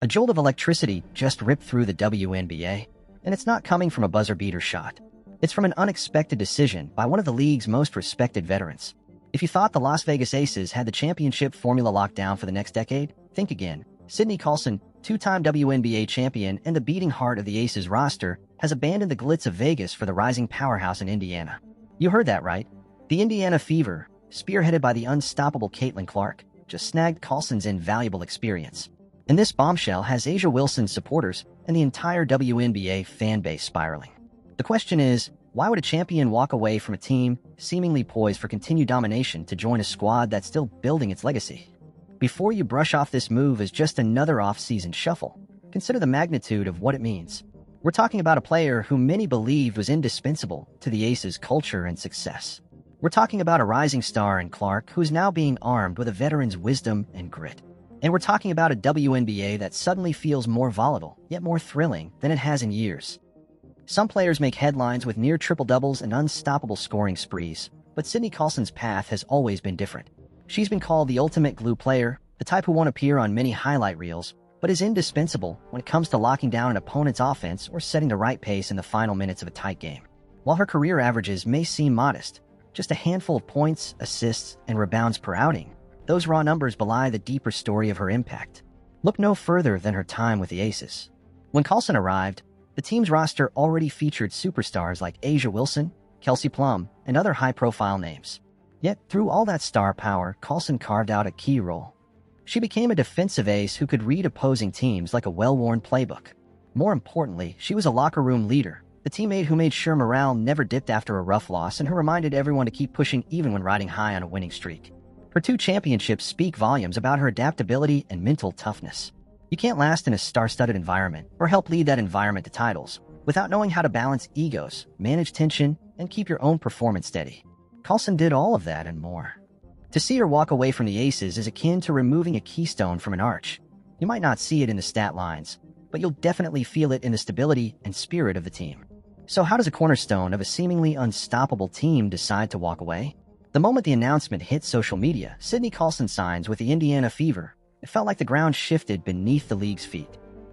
A jolt of electricity just ripped through the WNBA, and it's not coming from a buzzer-beater shot. It's from an unexpected decision by one of the league's most respected veterans. If you thought the Las Vegas Aces had the championship formula locked down for the next decade, think again. Sydney Coulson, two-time WNBA champion and the beating heart of the Aces roster, has abandoned the glitz of Vegas for the rising powerhouse in Indiana. You heard that right. The Indiana Fever, spearheaded by the unstoppable Caitlyn Clark, just snagged Coulson's invaluable experience. And this bombshell has A'ja Wilson's supporters and the entire WNBA fan base spiraling. The question is, why would a champion walk away from a team seemingly poised for continued domination to join a squad that's still building its legacy? Before you brush off this move as just another off-season shuffle, consider the magnitude of what it means. We're talking about a player who many believed was indispensable to the Aces' culture and success. We're talking about a rising star in Clark who is now being armed with a veteran's wisdom and grit. And we're talking about a WNBA that suddenly feels more volatile, yet more thrilling than it has in years. Some players make headlines with near triple-doubles and unstoppable scoring sprees, but Sydney Coulson's path has always been different. She's been called the ultimate glue player, the type who won't appear on many highlight reels, but is indispensable when it comes to locking down an opponent's offense or setting the right pace in the final minutes of a tight game. While her career averages may seem modest, just a handful of points, assists, and rebounds per outing, those raw numbers belie the deeper story of her impact. Look no further than her time with the Aces. When Coulson arrived, the team's roster already featured superstars like A'ja Wilson, Kelsey Plum, and other high-profile names. Yet, through all that star power, Coulson carved out a key role. She became a defensive ace who could read opposing teams like a well-worn playbook. More importantly, she was a locker room leader, the teammate who made sure morale never dipped after a rough loss and who reminded everyone to keep pushing even when riding high on a winning streak. Her 2 championships speak volumes about her adaptability and mental toughness. You can't last in a star-studded environment or help lead that environment to titles without knowing how to balance egos, manage tension, and keep your own performance steady. Coulson did all of that and more. To see her walk away from the Aces is akin to removing a keystone from an arch. You might not see it in the stat lines, but you'll definitely feel it in the stability and spirit of the team. So how does a cornerstone of a seemingly unstoppable team decide to walk away? The moment the announcement hit social media, Sydney Coulson signs with the Indiana Fever, it felt like the ground shifted beneath the league's feet.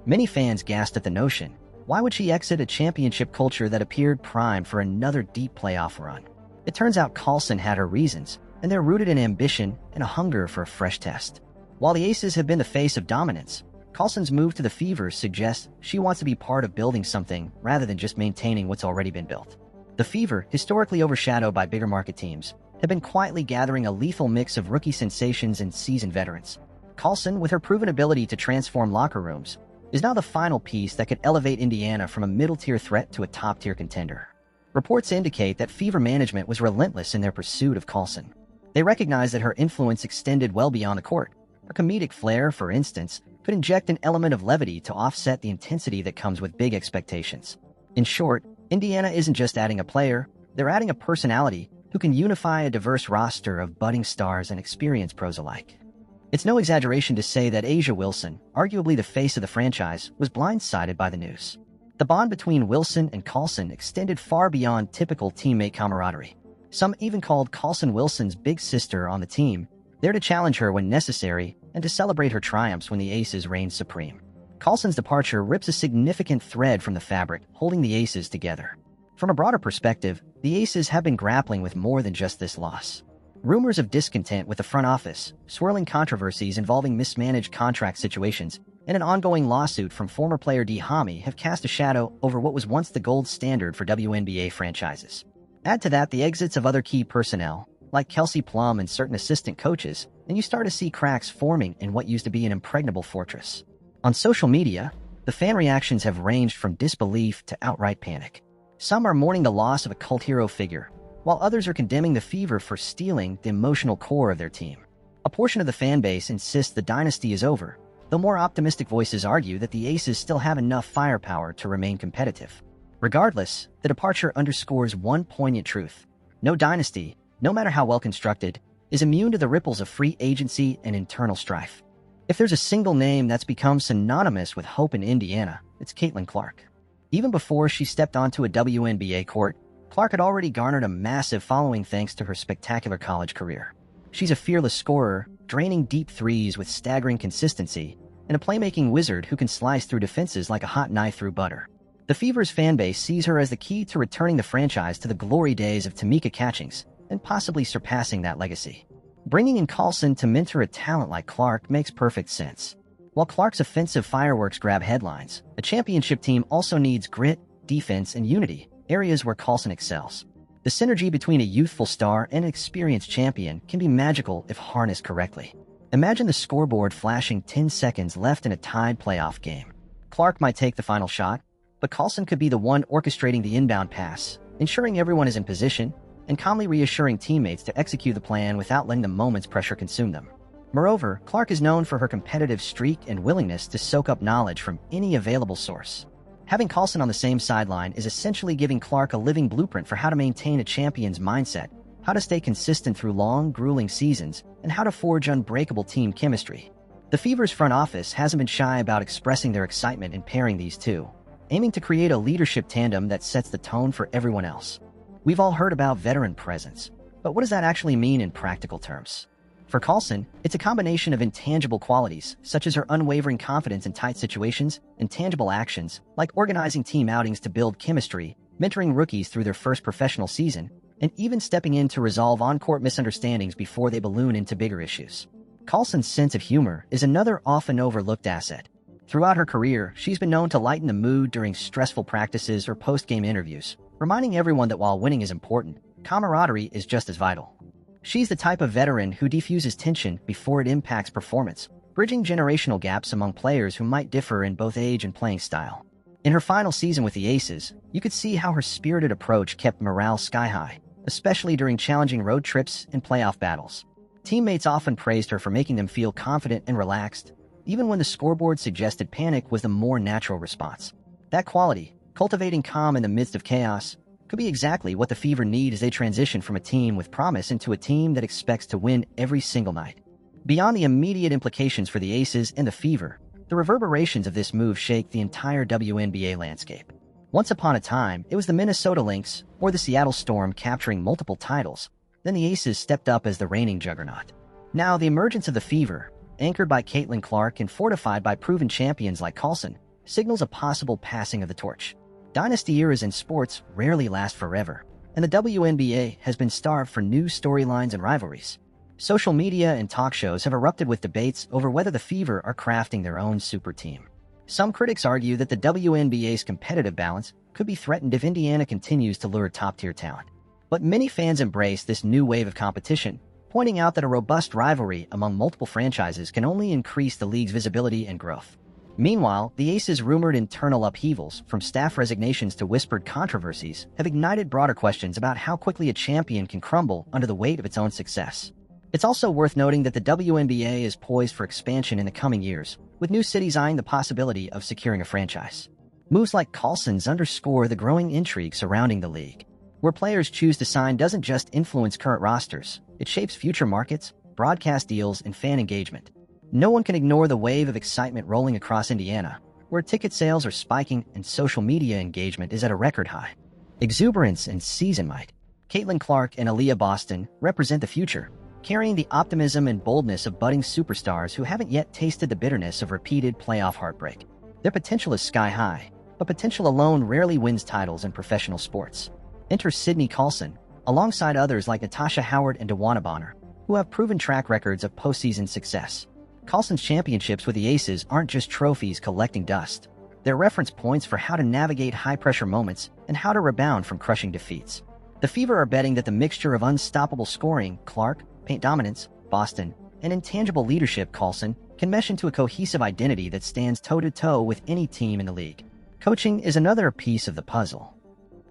Many fans gasped at the notion, why would she exit a championship culture that appeared primed for another deep playoff run? It turns out Coulson had her reasons, and they're rooted in ambition and a hunger for a fresh test. While the Aces have been the face of dominance, Coulson's move to the Fever suggests she wants to be part of building something rather than just maintaining what's already been built. The Fever, historically overshadowed by bigger market teams, have been quietly gathering a lethal mix of rookie sensations and seasoned veterans. Coulson, with her proven ability to transform locker rooms, is now the final piece that could elevate Indiana from a middle-tier threat to a top-tier contender. Reports indicate that Fever management was relentless in their pursuit of Coulson. They recognized that her influence extended well beyond the court. Her comedic flair, for instance, could inject an element of levity to offset the intensity that comes with big expectations. In short, Indiana isn't just adding a player, they're adding a personality who can unify a diverse roster of budding stars and experienced pros alike. It's no exaggeration to say that A'ja Wilson, arguably the face of the franchise, was blindsided by the news. The bond between Wilson and Coulson extended far beyond typical teammate camaraderie. Some even called Coulson Wilson's big sister on the team, there to challenge her when necessary and to celebrate her triumphs when the Aces reigned supreme. Coulson's departure rips a significant thread from the fabric holding the Aces together. From a broader perspective, the Aces have been grappling with more than just this loss. Rumors of discontent with the front office, swirling controversies involving mismanaged contract situations, and an ongoing lawsuit from former player D. Hami have cast a shadow over what was once the gold standard for WNBA franchises. Add to that the exits of other key personnel, like Kelsey Plum and certain assistant coaches, and you start to see cracks forming in what used to be an impregnable fortress. On social media, the fan reactions have ranged from disbelief to outright panic. Some are mourning the loss of a cult hero figure, while others are condemning the Fever for stealing the emotional core of their team. A portion of the fan base insists the dynasty is over, though more optimistic voices argue that the Aces still have enough firepower to remain competitive. Regardless, the departure underscores one poignant truth. No dynasty, no matter how well constructed, is immune to the ripples of free agency and internal strife. If there's a single name that's become synonymous with hope in Indiana, it's Caitlyn Clark. Even before she stepped onto a WNBA court, Clark had already garnered a massive following thanks to her spectacular college career. She's a fearless scorer, draining deep threes with staggering consistency, and a playmaking wizard who can slice through defenses like a hot knife through butter. The Fever's fanbase sees her as the key to returning the franchise to the glory days of Tamika Catchings and possibly surpassing that legacy. Bringing in Coulson to mentor a talent like Clark makes perfect sense. While Clark's offensive fireworks grab headlines, a championship team also needs grit, defense, and unity, areas where Coulson excels. The synergy between a youthful star and an experienced champion can be magical if harnessed correctly. Imagine the scoreboard flashing 10 seconds left in a tied playoff game. Clark might take the final shot, but Coulson could be the one orchestrating the inbound pass, ensuring everyone is in position, and calmly reassuring teammates to execute the plan without letting the moment's pressure consume them. Moreover, Clark is known for her competitive streak and willingness to soak up knowledge from any available source. Having Coulson on the same sideline is essentially giving Clark a living blueprint for how to maintain a champion's mindset, how to stay consistent through long, grueling seasons, and how to forge unbreakable team chemistry. The Fever's front office hasn't been shy about expressing their excitement in pairing these two, aiming to create a leadership tandem that sets the tone for everyone else. We've all heard about veteran presence, but what does that actually mean in practical terms? For Coulson, it's a combination of intangible qualities, such as her unwavering confidence in tight situations, and tangible actions, like organizing team outings to build chemistry, mentoring rookies through their first professional season, and even stepping in to resolve on-court misunderstandings before they balloon into bigger issues. Coulson's sense of humor is another often overlooked asset. Throughout her career, she's been known to lighten the mood during stressful practices or post-game interviews, reminding everyone that while winning is important, camaraderie is just as vital. She's the type of veteran who defuses tension before it impacts performance, bridging generational gaps among players who might differ in both age and playing style. In her final season with the Aces, you could see how her spirited approach kept morale sky-high, especially during challenging road trips and playoff battles. Teammates often praised her for making them feel confident and relaxed, even when the scoreboard suggested panic was the more natural response. That quality, cultivating calm in the midst of chaos, could be exactly what the Fever need as they transition from a team with promise into a team that expects to win every single night. Beyond the immediate implications for the Aces and the Fever, the reverberations of this move shake the entire WNBA landscape. Once upon a time, it was the Minnesota Lynx or the Seattle Storm capturing multiple titles. Then the Aces stepped up as the reigning juggernaut. Now, the emergence of the Fever, anchored by Caitlyn Clark and fortified by proven champions like Coulson, signals a possible passing of the torch. Dynasty eras in sports rarely last forever, and the WNBA has been starved for new storylines and rivalries. Social media and talk shows have erupted with debates over whether the Fever are crafting their own super team. Some critics argue that the WNBA's competitive balance could be threatened if Indiana continues to lure top-tier talent. But many fans embrace this new wave of competition, pointing out that a robust rivalry among multiple franchises can only increase the league's visibility and growth. Meanwhile, the Aces' rumored internal upheavals, from staff resignations to whispered controversies, have ignited broader questions about how quickly a champion can crumble under the weight of its own success. It's also worth noting that the WNBA is poised for expansion in the coming years, with new cities eyeing the possibility of securing a franchise. Moves like Coulson's underscore the growing intrigue surrounding the league. Where players choose to sign doesn't just influence current rosters, it shapes future markets, broadcast deals, and fan engagement. No one can ignore the wave of excitement rolling across Indiana, where ticket sales are spiking and social media engagement is at a record high. Exuberance and season might. Caitlyn Clark and Aaliyah Boston represent the future, carrying the optimism and boldness of budding superstars who haven't yet tasted the bitterness of repeated playoff heartbreak. Their potential is sky-high, but potential alone rarely wins titles in professional sports. Enter Sydney Coulson, alongside others like Natasha Howard and DeWanna Bonner, who have proven track records of postseason success. Coulson's championships with the Aces aren't just trophies collecting dust. They're reference points for how to navigate high-pressure moments and how to rebound from crushing defeats. The Fever are betting that the mixture of unstoppable scoring, Clark, paint dominance, Boston, and intangible leadership, Coulson, can mesh into a cohesive identity that stands toe-to-toe with any team in the league. Coaching is another piece of the puzzle.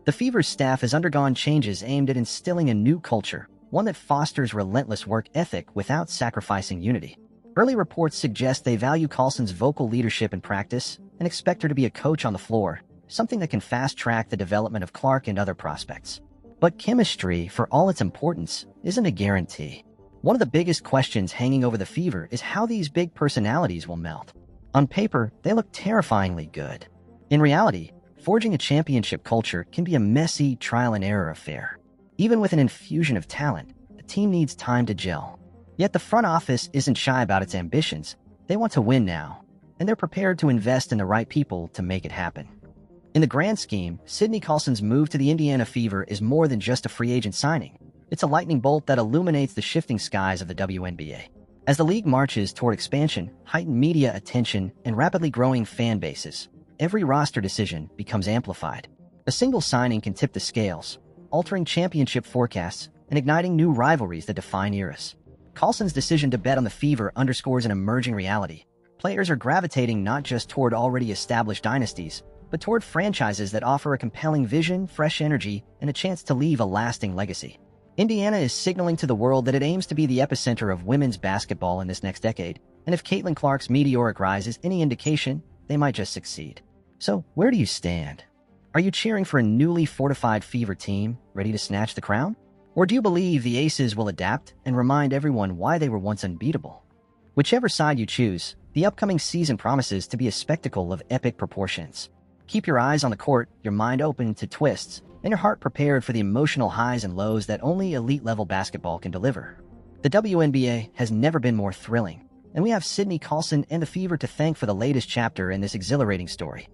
The Fever's staff has undergone changes aimed at instilling a new culture, one that fosters relentless work ethic without sacrificing unity. Early reports suggest they value Coulson's vocal leadership in practice and expect her to be a coach on the floor, something that can fast-track the development of Clark and other prospects. But chemistry, for all its importance, isn't a guarantee. One of the biggest questions hanging over the Fever is how these big personalities will melt. On paper, they look terrifyingly good. In reality, forging a championship culture can be a messy trial-and-error affair. Even with an infusion of talent, the team needs time to gel. Yet the front office isn't shy about its ambitions. They want to win now. and they're prepared to invest in the right people to make it happen. In the grand scheme, Sydney Coulson's move to the Indiana Fever is more than just a free agent signing. It's a lightning bolt that illuminates the shifting skies of the WNBA. As the league marches toward expansion, heightened media attention, and rapidly growing fan bases, every roster decision becomes amplified. A single signing can tip the scales, altering championship forecasts and igniting new rivalries that define eras. Coulson's decision to bet on the Fever underscores an emerging reality. Players are gravitating not just toward already established dynasties, but toward franchises that offer a compelling vision, fresh energy, and a chance to leave a lasting legacy. Indiana is signaling to the world that it aims to be the epicenter of women's basketball in this next decade, and if Caitlyn Clark's meteoric rise is any indication, they might just succeed. So, where do you stand? Are you cheering for a newly fortified Fever team, ready to snatch the crown? Or do you believe the Aces will adapt and remind everyone why they were once unbeatable? Whichever side you choose, the upcoming season promises to be a spectacle of epic proportions. Keep your eyes on the court, your mind open to twists, and your heart prepared for the emotional highs and lows that only elite-level basketball can deliver. The WNBA has never been more thrilling, and we have Sydney Coulson and the Fever to thank for the latest chapter in this exhilarating story.